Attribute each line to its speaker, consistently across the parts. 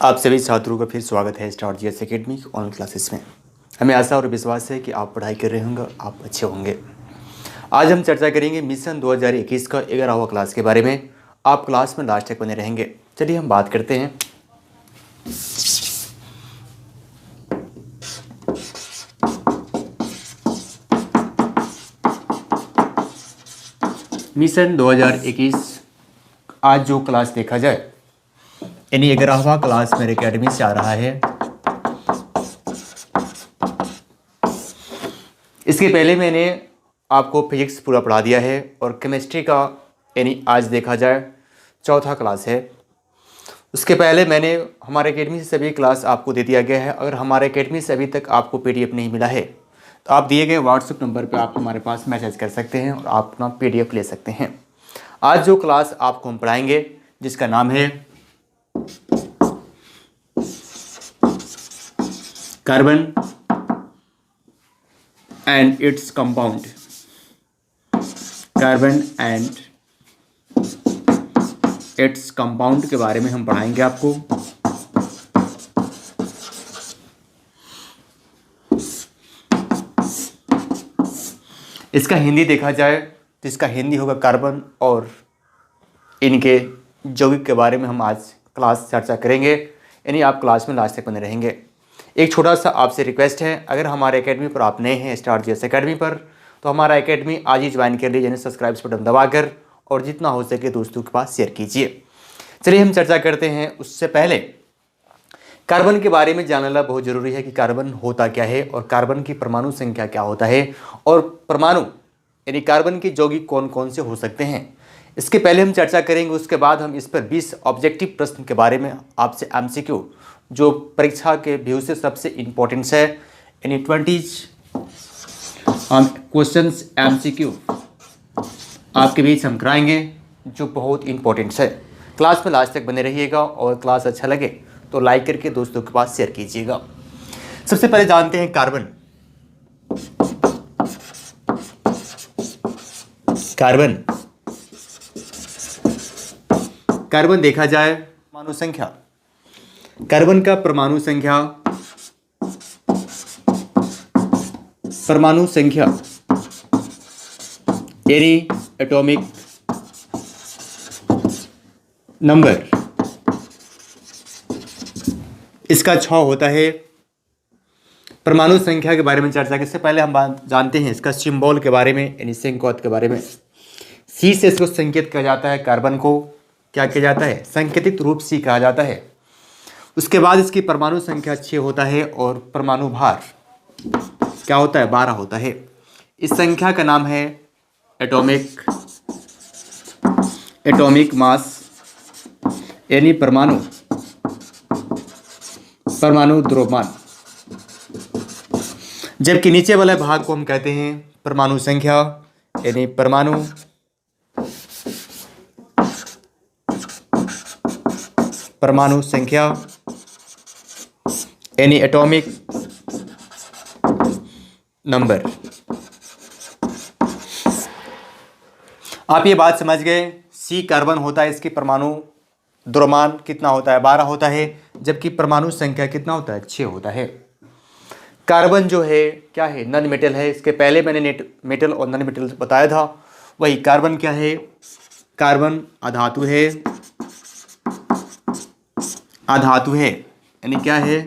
Speaker 1: आप सभी छात्रों का फिर स्वागत है star GS academy online classes में। हमें आशा और विश्वास है कि आप पढ़ाई कर रहे होंगे, आप अच्छे होंगे। आज हम चर्चा करेंगे मिशन 2021 का 11वां क्लास के बारे में। आप क्लास में लास्ट तक बने रहेंगे। चलिए हम बात करते हैं। मिशन 2021 आज जो क्लास देखा जाए, यानी 11वां क्लास मेरे अकेडमी से आ रहा है। इसके पहले मैंने आपको फिजिक्स पूरा पढ़ा दिया है और केमिस्ट्री का यानी आज देखा जाए चौथा क्लास है। उसके पहले मैंने हमारे एकेडमी से सभी क्लास आपको दे दिया गया है। अगर हमारे एकेडमी से अभी तक आपको पीडीएफ नहीं मिला है तो आप दिए गए व्हाट्सएप नंबर पर आप हमारे पास मैसेज कर सकते हैं और आप अपना पीडीएफ ले सकते हैं। आज जो क्लास आपको हम पढ़ाएंगे जिसका नाम है carbon and its compound. Carbon and its compound के बारे में हम पढ़ाएंगे आपको। इसका हिंदी देखा जाए तो इसका हिंदी होगा कार्बन और इनके यौगिक के बारे में हम आज क्लास चर्चा करेंगे। यानी आप क्लास में लास्ट तक बने रहेंगे। एक छोटा सा आपसे रिक्वेस्ट है, अगर हमारे एकेडमी पर आप नए हैं स्टार जीएस एकेडमी पर, तो हमारा एकेडमी आज ही ज्वाइन कर लीजिए, यानी सब्सक्राइब बटन दबाकर, और जितना हो सके दोस्तों के पास शेयर कीजिए। चलिए हम चर्चा करते हैं। उससे पहले कार्बन के बारे में जानना बहुत ज़रूरी है कि कार्बन होता क्या है और कार्बन की परमाणु संख्या क्या होता है और परमाणु यानी कार्बन के यौगिक कौन कौन से हो सकते हैं। इसके पहले हम चर्चा करेंगे। उसके बाद हम इस पर 20 ऑब्जेक्टिव प्रश्न के बारे में आपसे एमसीक्यू, जो परीक्षा के व्यू से सबसे इम्पोर्टेंट है, यानी 20 क्वेश्चंस एमसीक्यू आपके बीच हम कराएंगे जो बहुत इम्पोर्टेंट है। क्लास में लास्ट तक बने रहिएगा और क्लास अच्छा लगे तो लाइक करके दोस्तों के पास शेयर कीजिएगा। सबसे पहले जानते हैं कार्बन। कार्बन कार्बन देखा जाए परमाणु संख्या, कार्बन का परमाणु संख्या यानी एटॉमिक नंबर इसका 6 होता है। परमाणु संख्या के बारे में चर्चा करने से पहले हम जानते हैं इसका सिंबल के बारे में, यानी संकेत के बारे में। सी से इसको संकेत किया जाता है। कार्बन को क्या किया जाता है? संकेतित रूप सी कहा जाता है। उसके बाद इसकी परमाणु संख्या 6 होता है और परमाणु भार क्या होता है? 12 होता है। इस संख्या का नाम है एटॉमिक मास, यानी परमाणु द्रव्यमान। जबकि नीचे वाले भाग को हम कहते हैं परमाणु संख्या, यानी परमाणु संख्या यानी एटॉमिक नंबर। आप ये बात समझ गए। सी कार्बन होता है, इसकी परमाणु द्रव्यमान कितना होता है? 12 होता है। जबकि परमाणु संख्या कितना होता है? 6 होता है। कार्बन जो है क्या है? नॉन मेटल है। इसके पहले मैंने मेटल और नॉन मेटल बताया था। वही कार्बन क्या है? कार्बन अधातु है, यानी क्या है?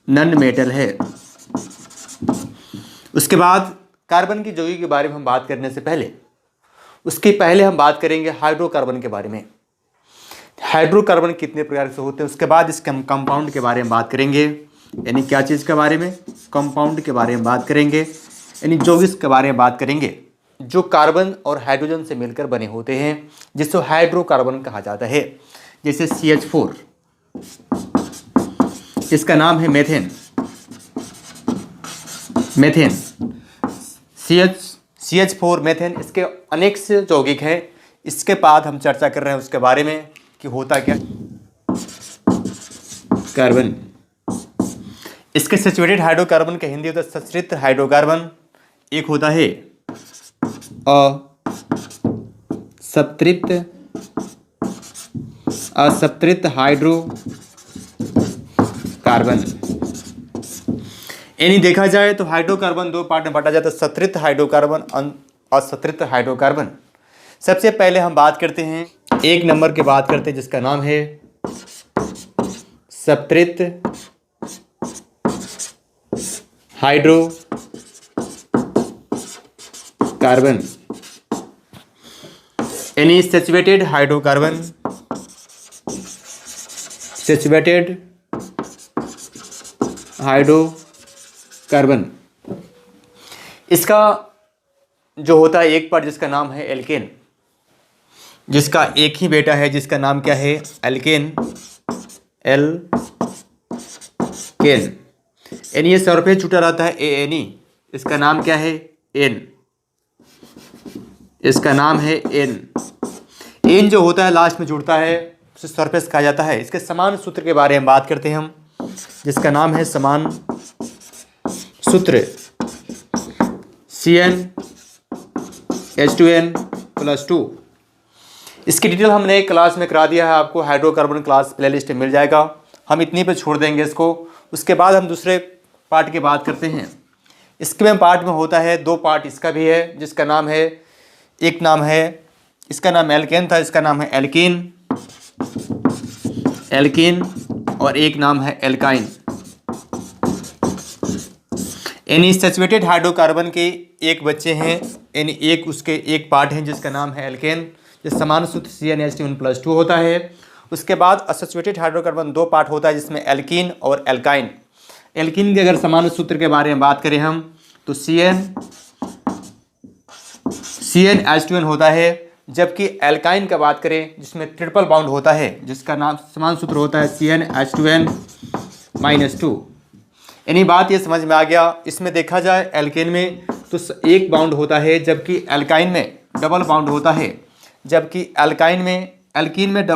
Speaker 1: नॉन मेटल है। उसके बाद कार्बन की यौगिक के बारे में हम बात करने से पहले, उसके पहले हम बात करेंगे हाइड्रोकार्बन के बारे में। हाइड्रोकार्बन कितने प्रकार से होते हैं। उसके बाद इसके हम कंपाउंड के बारे में बात करेंगे, यानी क्या चीज़ के बारे में? कंपाउंड के बारे में बात करेंगे, यानी यौगिक के बारे में बात करेंगे जो कार्बन और हाइड्रोजन से मिलकर बने होते हैं, जिसको हाइड्रोकार्बन कहा जाता है। जैसे CH4, इसका नाम है मेथेन। CH4 मेथेन, इसके अनेक से यौगिक हैं। इसके बाद हम चर्चा कर रहे हैं उसके बारे में कि होता क्या। कार्बन, इसके सैचुरेटेड हाइड्रोकार्बन का हिंदी होता है संतृप्त हाइड्रोकार्बन। एक होता है असंतृप्त कार्बन। यानी देखा जाए तो हाइड्रोकार्बन दो पार्ट में बांटा जाता है, सत्रित हाइड्रोकार्बन, असत्रित हाइड्रोकार्बन। सबसे पहले हम बात करते हैं एक नंबर की बात करते हैं जिसका नाम है सत्रित हाइड्रोकार्बन, यानी सैचुरेटेड हाइड्रोकार्बन, सैचुरेटेड हाइड्रोकार्बन। इसका जो होता है एक पार्ट जिसका नाम है एल्केन, जिसका एक ही बेटा है जिसका नाम क्या है एल्केन, एल्केन। यानी ये सरफेस छूटा रहता है ANE, इसका नाम क्या है एन, इसका नाम है एन। एन जो होता है लास्ट में जुड़ता है उसे सरफेस कहा जाता है। इसके समान सूत्र के बारे में बात करते हैं हम, जिसका नाम है समान सूत्र CnH2n+2। इसकी डिटेल हमने क्लास में करा दिया है आपको, हाइड्रोकार्बन क्लास प्लेलिस्ट में मिल जाएगा। हम इतनी पे छोड़ देंगे इसको। उसके बाद हम दूसरे पार्ट की बात करते हैं। इसके में पार्ट में होता है दो पार्ट, इसका भी है जिसका नाम है, एक नाम है, इसका नाम एल्केन था, इसका नाम है एल्कीन, एल्कीन, और एक नाम है एल्काइन। यानी सैचुरेटेड हाइड्रोकार्बन के एक बच्चे हैं, यानी एक उसके एक पार्ट है जिसका नाम है एल्केन, जिस समान सूत्र CnH2n+2 होता है। उसके बाद असैचुरेटेड हाइड्रोकार्बन दो पार्ट होता है जिसमें एल्कीन और एल्काइन। एल्कीन के अगर समान सूत्र के बारे में बात करें हम तो CnH2n होता है, जबकि एल्काइन का बात करें जिसमें ट्रिपल बॉन्ड होता है जिसका नाम समान सूत्र होता है CnH2n-2। यानी बात ये समझ में आ गया। इसमें देखा जाए एल्केन में तो एक बाउंड होता है, जबकि एल्काइन में डबल बाउंड होता है, जबकि एल्कीन में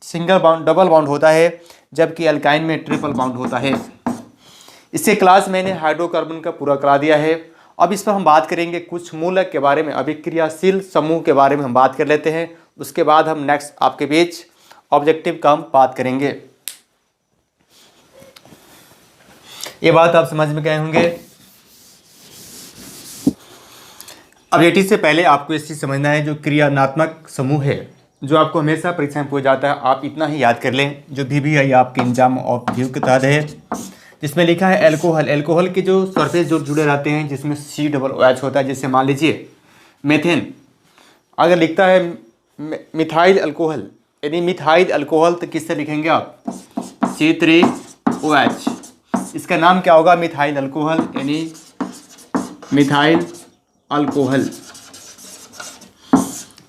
Speaker 1: सिंगल बाउंड डबल बाउंड होता है, जबकि एल्काइन में ट्रिपल बाउंड होता है। इससे क्लास मैंने हाइड्रोकार्बन का पूरा करा दिया है। अब इस पर हम बात करेंगे कुछ मूलक के बारे में, अभिक्रियाशील समूह के बारे में हम बात कर लेते हैं। उसके बाद हम नेक्स्ट आपके बीच ऑब्जेक्टिव का हम बात करेंगे। ये बात आप समझ में गए होंगे। ऑब्जेक्टिव से पहले आपको इस चीज़ समझना है, जो क्रियानात्मक समूह है जो आपको हमेशा परीक्षा में पूछा जाता है, आप इतना ही याद कर लें, जो VBI आपके एग्जाम ऑफ व्यू के तहत है, जिसमें लिखा है एल्कोहल। एल्कोहल के जो सरफेस जो जुड़े रहते हैं जिसमें COOH होता है, जैसे मान लीजिए मेथेन अगर लिखता है मिथाइल अल्कोहल, यानी मिथाइल अल्कोहल, तो किससे लिखेंगे आप C3OH। इसका नाम क्या होगा मिथाइल अल्कोहल, यानी मिथाइल अल्कोहल।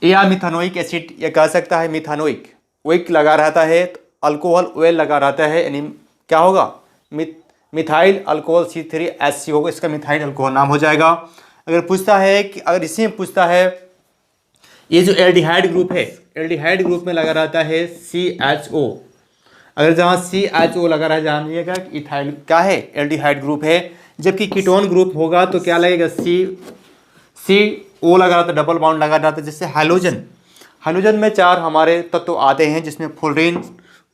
Speaker 1: या मिथानोइक एसिड ये कह सकता है, मिथानोइक ओइक लगा रहता है तो अल्कोहल ओएल लगा रहता है, यानी क्या होगा मिथाइल अल्कोहल C3HC होगा, इसका मिथाइल अल्कोहल नाम हो जाएगा। अगर पूछता है कि अगर इसी में पूछता है ये जो एल्डिहाइड ग्रुप है, एल्डिहाइड ग्रुप में लगा रहता है CHO, अगर जहाँ CHO लगा रहा है जानिएगा कि इथाइल क्या है एल्डिहाइड ग्रुप है। जबकि कीटोन ग्रुप होगा तो क्या लगेगा CO लगा रहता है, डबल बॉन्ड लगा रहता है। जैसे हाइड्रोजन में चार हमारे तत्व आते हैं जिसमें फ्लोरीन,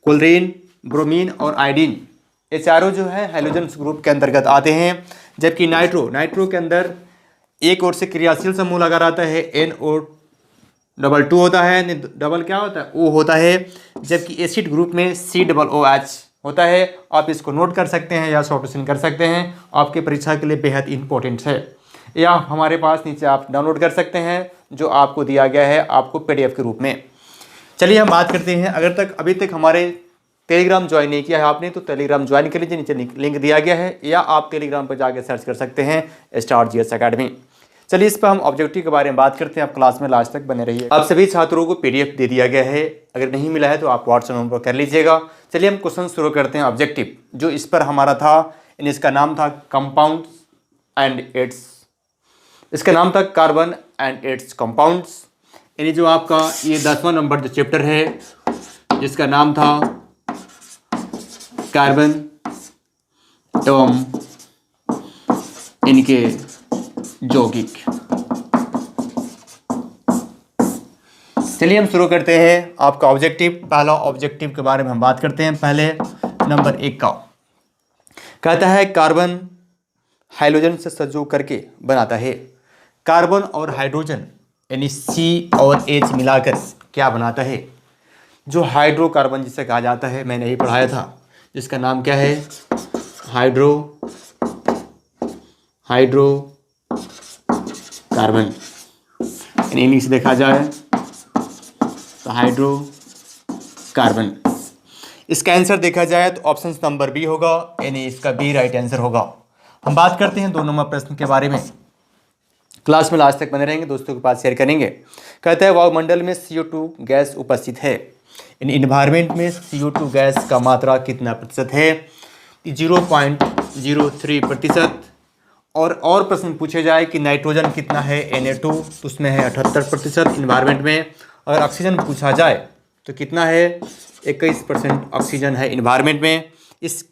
Speaker 1: क्लोरीन, ब्रोमीन और आयोडीन, ये चारों जो है हाइड्रोजन ग्रुप के अंतर्गत आते हैं। जबकि नाइट्रो के अंदर एक ओर से क्रियाशील समूह लगा रहता है NO2 होता है, डबल क्या होता है O होता है। जबकि एसिड ग्रुप में COOH होता है। आप इसको नोट कर सकते हैं या सॉल्यूशन कर सकते हैं, आपके परीक्षा के लिए बेहद इंपॉर्टेंट है। या हमारे पास नीचे आप डाउनलोड कर सकते हैं, जो आपको दिया गया है आपको PDF के रूप में। चलिए हम बात करते हैं, अभी तक हमारे टेलीग्राम ज्वाइन नहीं किया है आपने तो टेलीग्राम ज्वाइन कर लीजिए, नीचे लिंक दिया गया है, या आप टेलीग्राम पर जाके सर्च कर सकते हैं StarGS Academy। चलिए इस पर हम ऑब्जेक्टिव के बारे में बात करते हैं। आप क्लास में लास्ट तक बने रहिए। आप सभी छात्रों को PDF दे दिया गया है, अगर नहीं मिला है तो आप व्हाट्सएप नंबर पर कर लीजिएगा। चलिए हम क्वेश्चन शुरू करते हैं। ऑब्जेक्टिव जो इस पर हमारा था, इसका नाम था कंपाउंड्स एंड इट्स, इसका नाम था कार्बन एंड इट्स कंपाउंड्स। यानी जो आपका ये 10वां नंबर जो चैप्टर है जिसका नाम था कार्बन एवं इनके यौगिक। चलिए हम शुरू करते हैं आपका ऑब्जेक्टिव। पहला ऑब्जेक्टिव के बारे में हम बात करते हैं। पहले नंबर 1 का कहता है कार्बन हाइड्रोजन से संयोग करके बनाता है। कार्बन और हाइड्रोजन यानी C और H मिलाकर क्या बनाता है? जो हाइड्रोकार्बन जिसे कहा जाता है, मैंने यही पढ़ाया था, जिसका नाम क्या है? हाइड्रोकार्बन। इंग्लिश देखा जाए तो हाइड्रोकार्बन। इसका आंसर देखा जाए तो ऑप्शन नंबर बी होगा, यानी इसका बी राइट आंसर होगा। हम बात करते हैं 2 नंबर प्रश्न के बारे में। क्लास में लास्ट तक बने रहेंगे, दोस्तों के पास शेयर करेंगे। कहता है वायुमंडल में CO2 गैस उपस्थित है। इन इन्वायरमेंट में CO2 गैस का मात्रा कितना प्रतिशत है? 0.03%। और प्रश्न पूछे जाए कि नाइट्रोजन कितना है Na2, तो उसमें है 78% इन्वायरमेंट में। अगर ऑक्सीजन पूछा जाए तो कितना है? 21% ऑक्सीजन है इन्वायरमेंट में। इस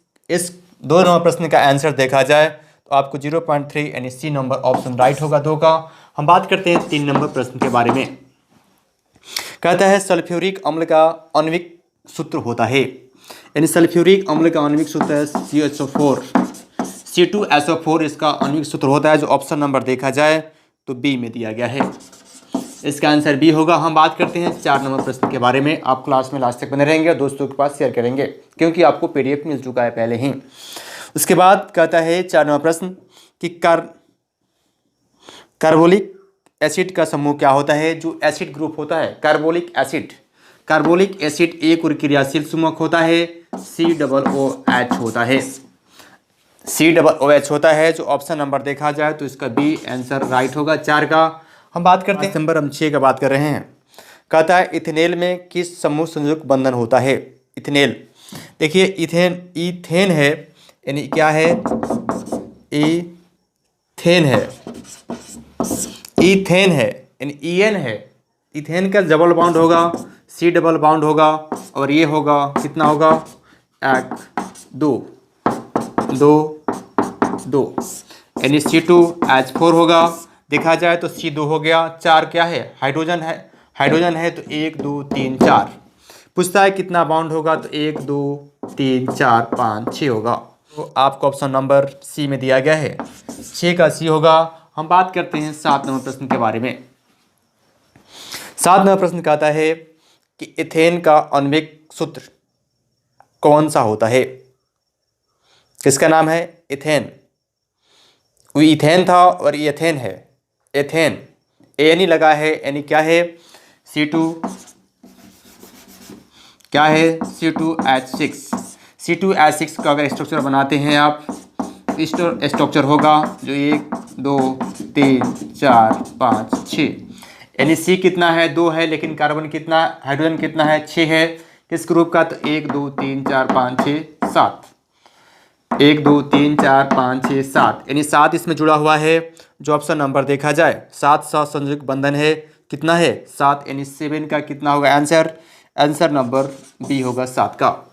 Speaker 1: 2 नंबर प्रश्न का आंसर देखा जाए तो आपको 0.3 यानी C नंबर ऑप्शन राइट होगा 2 का। हम बात करते हैं 3 नंबर प्रश्न के बारे में। कहता है सल्फ्यूरिक अम्ल का आणविक सूत्र होता है, यानी सल्फ्यूरिक अम्ल का आणविक सूत्र है CH4, C2SO4 इसका आणविक सूत्र होता है। जो ऑप्शन नंबर देखा जाए तो बी में दिया गया है, इसका आंसर बी होगा। हम बात करते हैं 4 नंबर प्रश्न के बारे में। आप क्लास में लास्ट तक बने रहेंगे और दोस्तों के पास शेयर करेंगे, क्योंकि आपको PDF मिल चुका है पहले ही। उसके बाद कहता है 4 नंबर प्रश्न कि कार्बोलिक एसिड का समूह क्या होता है? जो एसिड ग्रुप होता है कार्बोलिक एसिड एक और क्रियाशील समूह होता है, COOH होता है, COOH होता है। जो ऑप्शन नंबर देखा जाए तो इसका बी आंसर राइट होगा 4 का। हम बात करते हैं नंबर हम 6 का बात कर रहे हैं। कहता है इथेनॉल में किस समूह संयुक्त बंधन होता है? इथेनॉल, देखिए इथेन है, यानी क्या है? इथेन है यानी EN है। इथेन का डबल बॉन्ड होगा, C डबल बॉन्ड होगा, और ये होगा कितना होगा? 1 2 2 2 यानी C2H4 होगा। देखा जाए तो C2 हो गया। 4 क्या है? हाइड्रोजन है तो 1 2 3 4। पूछता है कितना बाउंड होगा, तो 1 2 3 4 5 6 होगा। तो आपको ऑप्शन नंबर C में दिया गया है, 6 का C होगा। हम बात करते हैं 7 नंबर प्रश्न के बारे में। 7 नंबर प्रश्न कहता है कि इथेन का आणविक सूत्र कौन सा होता है? किसका नाम है? इथेन। वो इथेन था और ये एथेन है। एथेन एन ही लगा है, यानी क्या है? C2 क्या है? C2H6। C2H6 का अगर स्ट्रक्चर बनाते हैं आप, स्ट्रक्चर होगा जो 1 2 3 4 5 6, यानी C कितना है? 2 है, लेकिन कार्बन कितना, हाइड्रोजन कितना है? 6 है। किस ग्रुप का? तो 1 2 3 4 5 6 7, 1 2 3 4 5 6 7, यानी 7 इसमें जुड़ा हुआ है। जो ऑप्शन नंबर देखा जाए 7 संयुक्त बंधन है, कितना है? 7, यानी 7 का कितना होगा आंसर नंबर बी होगा 7 का।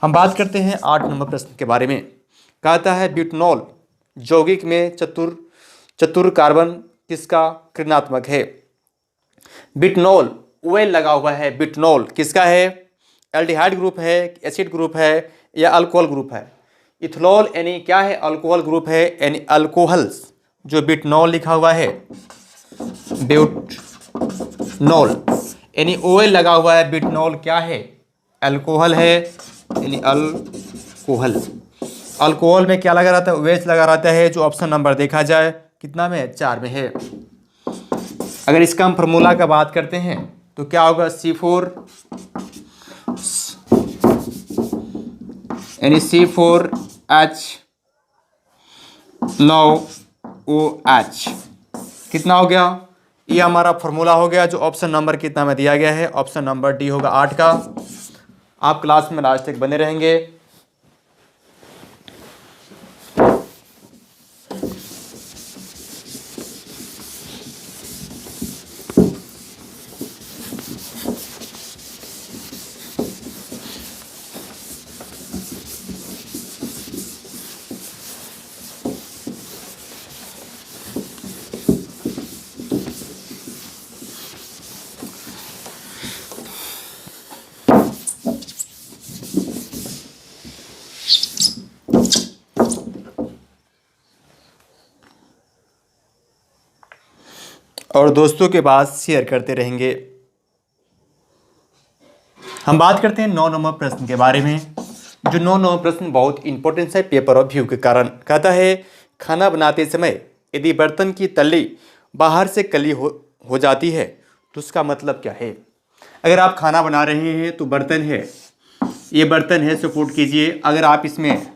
Speaker 1: हम बात करते हैं 8 नंबर प्रश्न के बारे में। कहता है ब्यूटेनॉल यौगिक में चतुर कार्बन किसका ऋणात्मक है? ब्यूटेनॉल OL लगा हुआ है। ब्यूटेनॉल किसका है? एल्डिहाइड ग्रुप है, एसिड ग्रुप है, या अल्कोहल ग्रुप है? इथनॉल यानी क्या है? अल्कोहल ग्रुप है, यानी अल्कोहल्स। जो ब्यूटेनॉल लिखा हुआ है, ब्यूटेनॉल यानी OL लगा हुआ है। ब्यूटेनॉल क्या है? अल्कोहल है, यानी अल्कोहल। अल्कोहल में क्या लगा रहता है? OH लगा रहता है। जो ऑप्शन नंबर देखा जाए कितना में? 4 में है। अगर इसका हम फार्मूला का बात करते हैं तो क्या होगा? C4 यानी C4H9OH कितना हो गया? ये हमारा फार्मूला हो गया। जो ऑप्शन नंबर कितना में दिया गया है? ऑप्शन नंबर डी होगा 8 का। आप क्लास में लास्ट तक बने रहेंगे। और दोस्तों के पास शेयर करते रहेंगे। हम बात करते हैं 9 नंबर प्रश्न के बारे में। जो 9 नंबर प्रश्न बहुत इंपॉर्टेंट है पेपर ऑफ व्यू के कारण। कहता है खाना बनाते समय यदि बर्तन की तल्ली बाहर से कली हो जाती है तो उसका मतलब क्या है। अगर आप खाना बना रहे हैं तो बर्तन है, ये बर्तन है, सपोर्ट कीजिए। अगर आप इसमें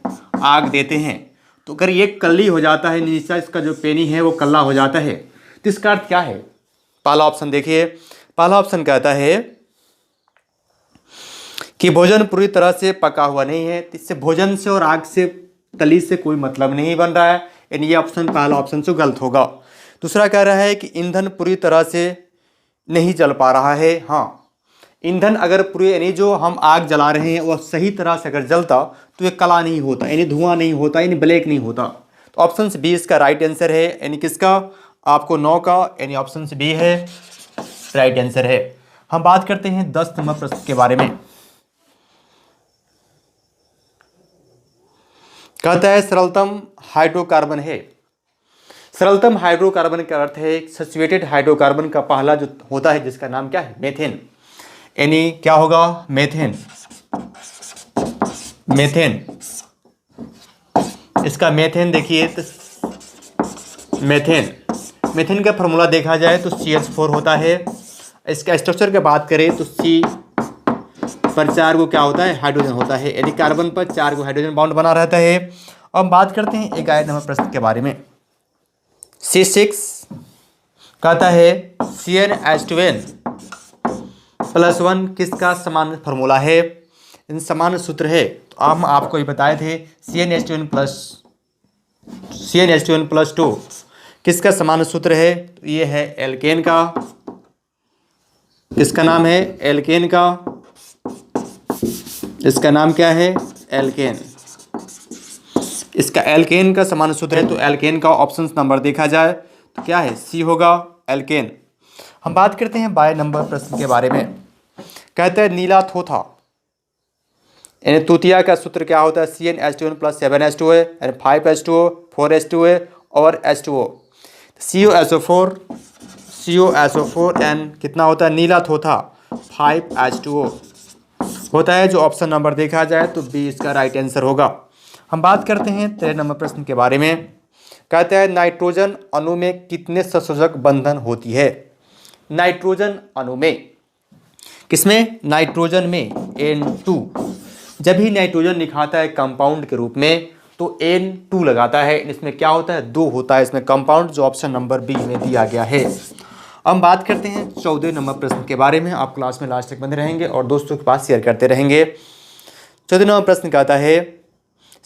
Speaker 1: आग देते हैं तो अगर ये कल्ली हो जाता है, नीचा इसका जो पेनी है वो कल्ला हो जाता है, तो इसका अर्थ क्या है। पहला ऑप्शन देखिए, पहला ऑप्शन कहता है कि भोजन पूरी तरह से पका हुआ नहीं है, इससे भोजन से और आग से तली से कोई मतलब नहीं बन रहा है, यानी ये ऑप्शन पहला ऑप्शन से गलत होगा। दूसरा कह रहा है कि ईंधन पूरी तरह से नहीं जल पा रहा है। हाँ, ईंधन अगर पूरे यानी जो हम आग जला रहे हैं वह सही तरह से अगर जलता तो ये कला नहीं होता, यानी धुआं नहीं होता, यानी ब्लैक नहीं होता। तो ऑप्शन बी इसका राइट आंसर है, यानी किसका, आपको 9 का, यानी ऑप्शन बी है राइट आंसर है। हम बात करते हैं 10 नंबर प्रश्न के बारे में। कहता है सरलतम हाइड्रोकार्बन है। सरलतम हाइड्रोकार्बन का अर्थ है सैचुरेटेड हाइड्रोकार्बन का पहला जो होता है जिसका नाम क्या है, मेथेन, यानी क्या होगा, मेथेन। मेथेन, इसका मेथेन देखिए तो मेथेन, मेथेन का फॉर्मूला देखा जाए तो CH4 होता है। इसका स्ट्रक्चर की बात करें तो C पर 4 को क्या होता है, हाइड्रोजन होता है, यानी कार्बन पर 4 को हाइड्रोजन बॉन्ड बना रहता है। अब हम बात करते हैं 11 नंबर प्रश्न के बारे में। C6 कहता है CnH2n+1 किसका समान फॉर्मूला है, इन समान सूत्र है। तो हम आपको ये बताए थे CnH2n+2 किसका समान सूत्र है, तो ये है एल्केन का। इसका नाम है एल्केन का, इसका नाम क्या है, एल्केन। इसका एल्केन का समान सूत्र है, तो एल्केन का ऑप्शन नंबर देखा जाए तो क्या है, सी होगा, एल्केन। हम बात करते हैं 22 नंबर प्रश्न के बारे में। कहता है नीला थोथा यानी तूतिया का सूत्र क्या होता है, CnH2n+7H2 है, यानी 5H2O, 4H2O और H2O। COSO4 N कितना होता है, नीला थोथा 5H2O होता है। जो ऑप्शन नंबर देखा जाए तो बी इसका राइट आंसर होगा। हम बात करते हैं 13 नंबर प्रश्न के बारे में। कहता है नाइट्रोजन अणु में कितने संयोजक बंधन होती है। नाइट्रोजन अणु में, किसमें, नाइट्रोजन में N2। जब भी नाइट्रोजन दिखाता है कंपाउंड के रूप में तो N2 लगाता है, इसमें क्या होता है, 2 होता है इसमें कंपाउंड, जो ऑप्शन नंबर बी में दिया गया है। हम बात करते हैं 14 नंबर प्रश्न के बारे में। आप क्लास में लास्ट तक बने रहेंगे और दोस्तों के पास शेयर करते रहेंगे। 14 नंबर प्रश्न कहता है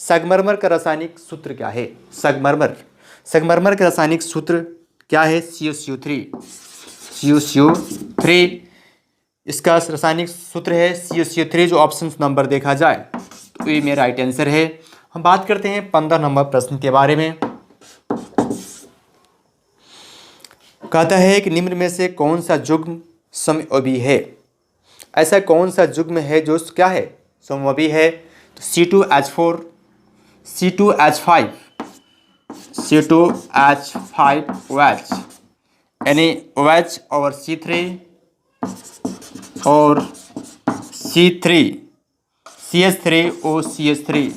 Speaker 1: संगमरमर का रासायनिक सूत्र क्या है। संगमरमर, संगमरमर का रासायनिक सूत्र क्या है, CuCO3। इसका रासायनिक सूत्र है CuCO3, जो ऑप्शन नंबर देखा जाए तो ये मेरा राइट आंसर है। हम बात करते हैं 15 नंबर प्रश्न के बारे में। कहता है कि निम्न में से कौन सा युग्म समअवयवी है। ऐसा कौन सा युग्म है जो क्या है, समअवयवी है। तो C2H4, C2H5, C2H5OH, यानी OH और C3 और CH3OCH3।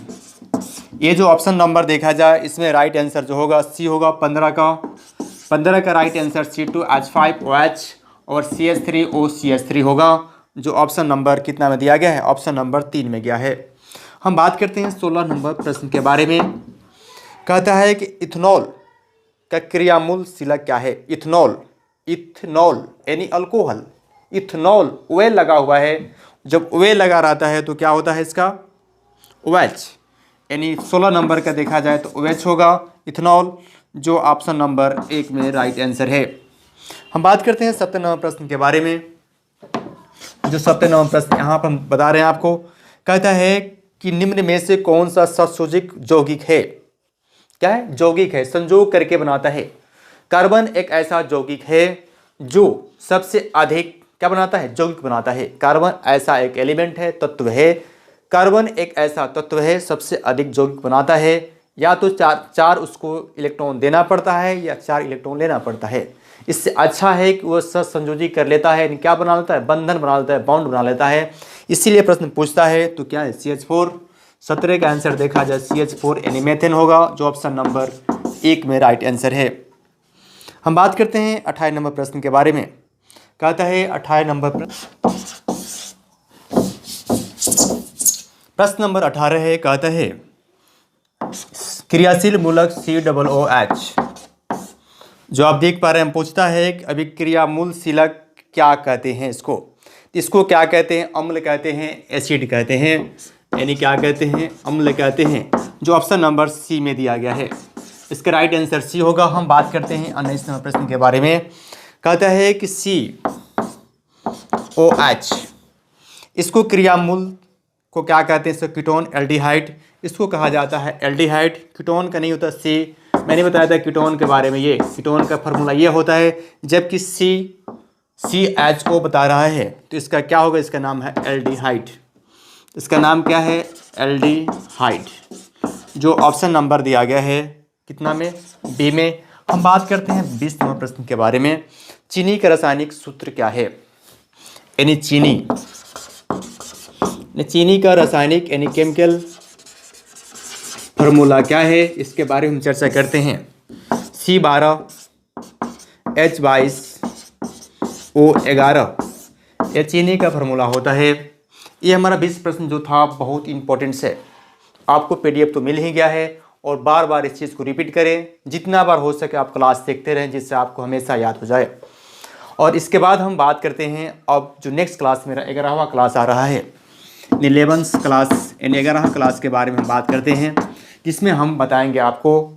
Speaker 1: ये जो ऑप्शन नंबर देखा जाए इसमें राइट आंसर जो होगा सी होगा, 15 का राइट आंसर C2H5OH और CH3OCH3 होगा, जो ऑप्शन नंबर कितना में दिया गया है, ऑप्शन नंबर 3 में गया है। हम बात करते हैं 16 नंबर प्रश्न के बारे में। कहता है कि इथेनॉल का क्रियामूल शीलक क्या है। इथेनॉल, इथेनॉल यानी अल्कोहल, इथेनॉल ओएल लगा हुआ है, जब ओएल लगा रहता है तो क्या होता है इसका, OH, यानी 16 नंबर का देखा जाए तो OH होगा इथेनॉल, जो ऑप्शन नंबर 1 में राइट आंसर है। हम बात करते हैं 17 नंबर प्रश्न के बारे में। जो 17 नंबर प्रश्न यहाँ पर हम बता रहे हैं आपको, कहता है कि निम्न में से कौन सा संयोजक यौगिक है। क्या है, यौगिक है, संयोग करके बनाता है। कार्बन एक ऐसा यौगिक है जो सबसे अधिक क्या बनाता है, यौगिक बनाता है। कार्बन ऐसा एक एलिमेंट है, तत्व है। कार्बन एक ऐसा तत्व है सबसे अधिक यौगिक बनाता है। या तो चार उसको इलेक्ट्रॉन देना पड़ता है या 4 इलेक्ट्रॉन लेना पड़ता है। इससे अच्छा है कि वो सह संयोजी कर लेता है, क्या बना लेता है, बंधन बना लेता है, बॉन्ड बना लेता है। इसीलिए प्रश्न पूछता है तो क्या है CH4। 17 का आंसर देखा जाए CH4 यानी मेथेन होगा, जो ऑप्शन नंबर 1 में राइट आंसर है। हम बात करते हैं 28 नंबर प्रश्न के बारे में। कहता है 28 नंबर प्रश्न नंबर 18 है। कहता है क्रियाशील मूलक COOH, जो आप देख पा रहे हैं, पूछता है कि अभिक्रियामूल शीलक क्या कहते हैं इसको क्या कहते हैं, अम्ल कहते हैं, एसिड कहते हैं, यानी क्या कहते हैं, अम्ल कहते हैं, जो ऑप्शन नंबर सी में दिया गया है। इसका राइट आंसर सी होगा। हम बात करते हैं 19 नंबर प्रश्न के बारे में। कहता है कि COH, इसको क्रियामूल को क्या कहते हैं, इसको कीटोन एल्डिहाइड इसको कहा जाता है। एल्डिहाइड कीटोन का नहीं होता सी, मैंने बताया था कीटोन के बारे में, ये कीटोन का फार्मूला ये होता है, जबकि CHO बता रहा है तो इसका क्या होगा, इसका नाम है एल्डिहाइड। इसका नाम क्या है, एल्डिहाइड, जो ऑप्शन नंबर दिया गया है कितना में, बी में। हम बात करते हैं 20 नंबर प्रश्न के बारे में। चीनी का रासायनिक सूत्र क्या है, यानी चीनी का रासायनिक यानी केमिकल फार्मूला क्या है, इसके बारे में हम चर्चा करते हैं। C12H22O11, यह चीनी का फार्मूला होता है। ये हमारा 20 प्रश्न जो था बहुत इंपॉर्टेंट है। आपको PDF तो मिल ही गया है, और बार बार इस चीज़ को रिपीट करें, जितना बार हो सके आप क्लास देखते रहें, जिससे आपको हमेशा याद हो जाए। और इसके बाद हम बात करते हैं अब जो नेक्स्ट क्लास मेरा 11वां क्लास आ रहा है, 11th क्लास यानी 11वां क्लास के बारे में हम बात करते हैं, जिसमें हम बताएंगे आपको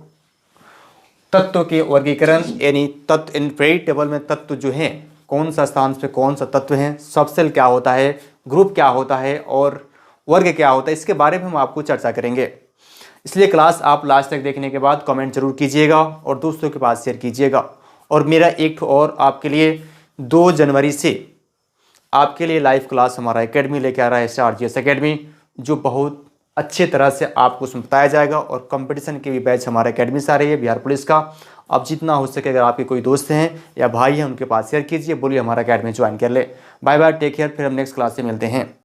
Speaker 1: तत्व के वर्गीकरण, यानी तत्व इन पीरियड टेबल में तत्व जो हैं कौन सा स्थान पे कौन सा तत्व है, सबसेल क्या होता है, ग्रुप क्या होता है और वर्ग क्या होता है, इसके बारे में हम आपको चर्चा करेंगे। इसलिए क्लास आप लास्ट तक देखने के बाद कमेंट जरूर कीजिएगा और दोस्तों के पास शेयर कीजिएगा। और मेरा एक और आपके लिए 2 जनवरी से आपके लिए लाइव क्लास हमारा एकेडमी लेके आ रहा है, SRGS एकेडमी, जो बहुत अच्छे तरह से आपको उसमें बताया जाएगा। और कंपटीशन के भी बैच हमारे एकेडमी से आ रही है बिहार पुलिस का। अब जितना हो सके अगर आपके कोई दोस्त हैं या भाई हैं उनके पास शेयर कीजिए, बोलिए हमारा एकेडमी ज्वाइन कर ले। बाय बाय, टेक केयर, फिर हम नेक्स्ट क्लास से मिलते हैं।